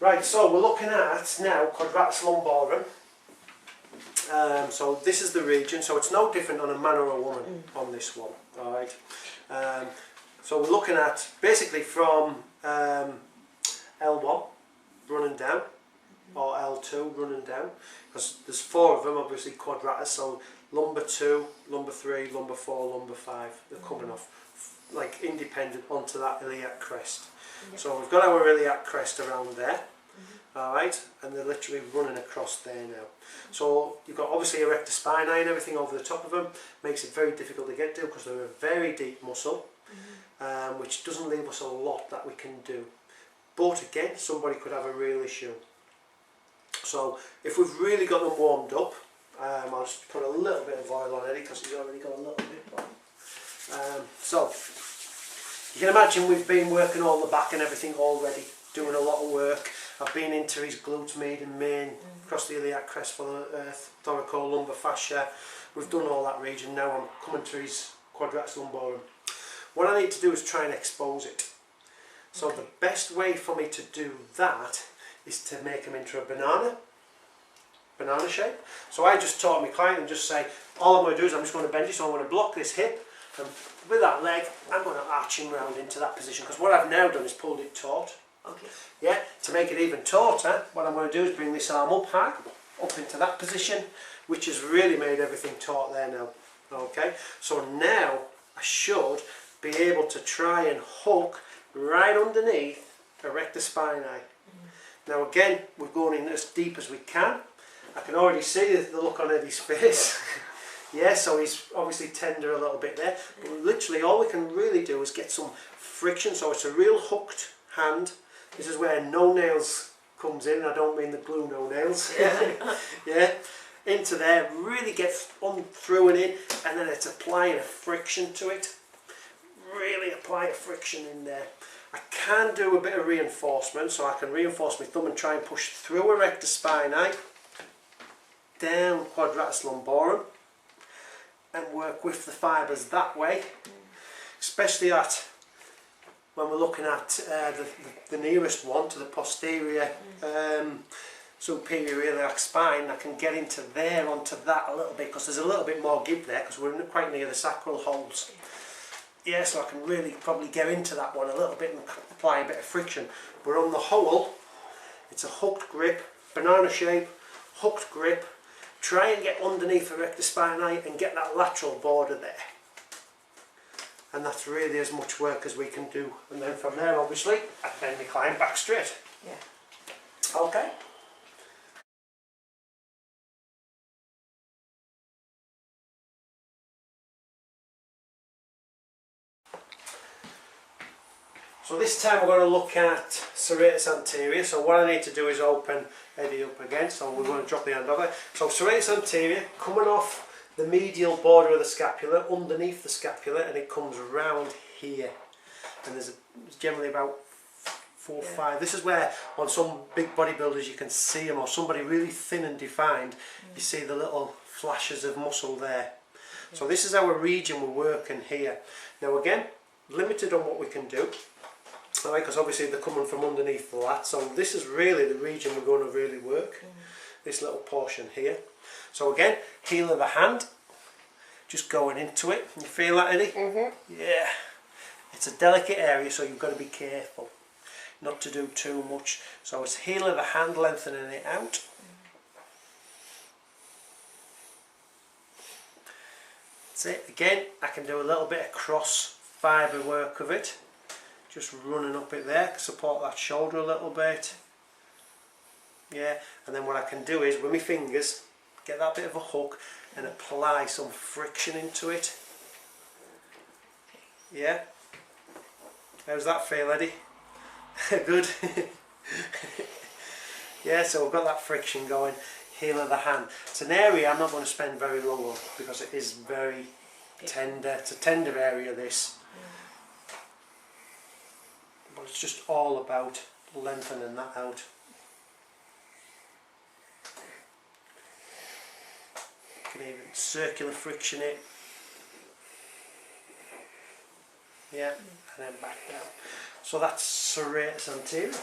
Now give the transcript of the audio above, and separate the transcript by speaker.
Speaker 1: Right, so we're looking at now Quadratus Lumborum. So this is the region, so it's no different on a man or a woman on this one. Alright. So we're looking at basically from L1 running down, or L2 running down, because there's 4 of them, obviously quadratus, so lumbar 2, lumbar 3, lumbar 4, lumbar 5, they're coming off like independent onto that iliac crest. So we've got our iliac crest around there, alright, and they're literally running across there now. So you've got obviously erector spinae and everything over the top of them, makes it very difficult to get to because they're a very deep muscle, which doesn't leave us a lot that we can do. But again, somebody could have a real issue. So if we've really got them warmed up, I'll just put a little bit of oil on Eddie because he's already got a little bit on. So you can imagine we've been working all the back and everything already, doing a lot of work. I've been into his glutes, median, main, across the iliac crest for the thoracolumbar fascia. We've done all that region. Now I'm coming to his Quadratus Lumborum. What I need to do is try and expose it. So the best way for me to do that is to make him into a banana shape. So I just taught my client and just say, all I'm going to do is I'm just going to bend it, so I'm going to block this hip, and with that leg I'm going to arch him round into that position, because what I've now done is pulled it taut.
Speaker 2: Okay.
Speaker 1: Yeah, to make it even tauter, what I'm going to do is bring this arm up high, up into that position, which has really made everything taut there now. Okay, so now I should be able to try and hook right underneath erector spinae. Now again, we're going in as deep as we can. I can already see the look on Eddie's face. Yeah, so he's obviously tender a little bit there. But literally all we can really do is get some friction, so it's a real hooked hand. This is where no nails comes in. I don't mean the glue no nails. Yeah. Yeah. Into there, really get on through and in, and then it's applying a friction to it. Really apply a friction in there. I can do a bit of reinforcement, so I can reinforce my thumb and try and push through erector spinae, down Quadratus Lumborum, and work with the fibres that way, especially at when we're looking at the nearest one to the posterior superior iliac spine. I can get into there onto that a little bit because there's a little bit more give there because we're quite near the sacral holes. Yeah, so I can really probably get into that one a little bit and apply a bit of friction. But on the whole, it's a hooked grip, banana shape, hooked grip. Try and get underneath erector spinae and get that lateral border there. And that's really as much work as we can do. And then from there, obviously, I bend the client back straight. Yeah. Okay. So this time we're going to look at Serratus Anterior. So what I need to do is open Eddie up again. So we're going to drop the hand over. So Serratus Anterior, coming off the medial border of the scapula, underneath the scapula, and it comes round here. And there's generally about 4 or 5. This is where on some big bodybuilders you can see them, or somebody really thin and defined, you see the little flashes of muscle there. So this is our region we're working here. Now again, limited on what we can do. Right, because obviously they're coming from underneath the lat, so this is really the region we're going to really work, this little portion here. So again, heel of the hand, just going into it. Can you feel that, Eddie? Yeah. It's a delicate area, so you've got to be careful not to do too much. So it's heel of the hand, lengthening it out. That's it. Again, I can do a little bit of cross fibre work of it. Just running up it there, support that shoulder a little bit. Yeah, and then what I can do is with my fingers get that bit of a hook and apply some friction into it. Yeah. How's that feel, Eddie? Good. Yeah, so we've got that friction going. Heel of the hand. It's an area I'm not going to spend very long on because it is very tender. It's a tender area, this. But it's just all about lengthening that out. You can even circular friction it. Yeah, and then back down. So that's Serratus Anterior.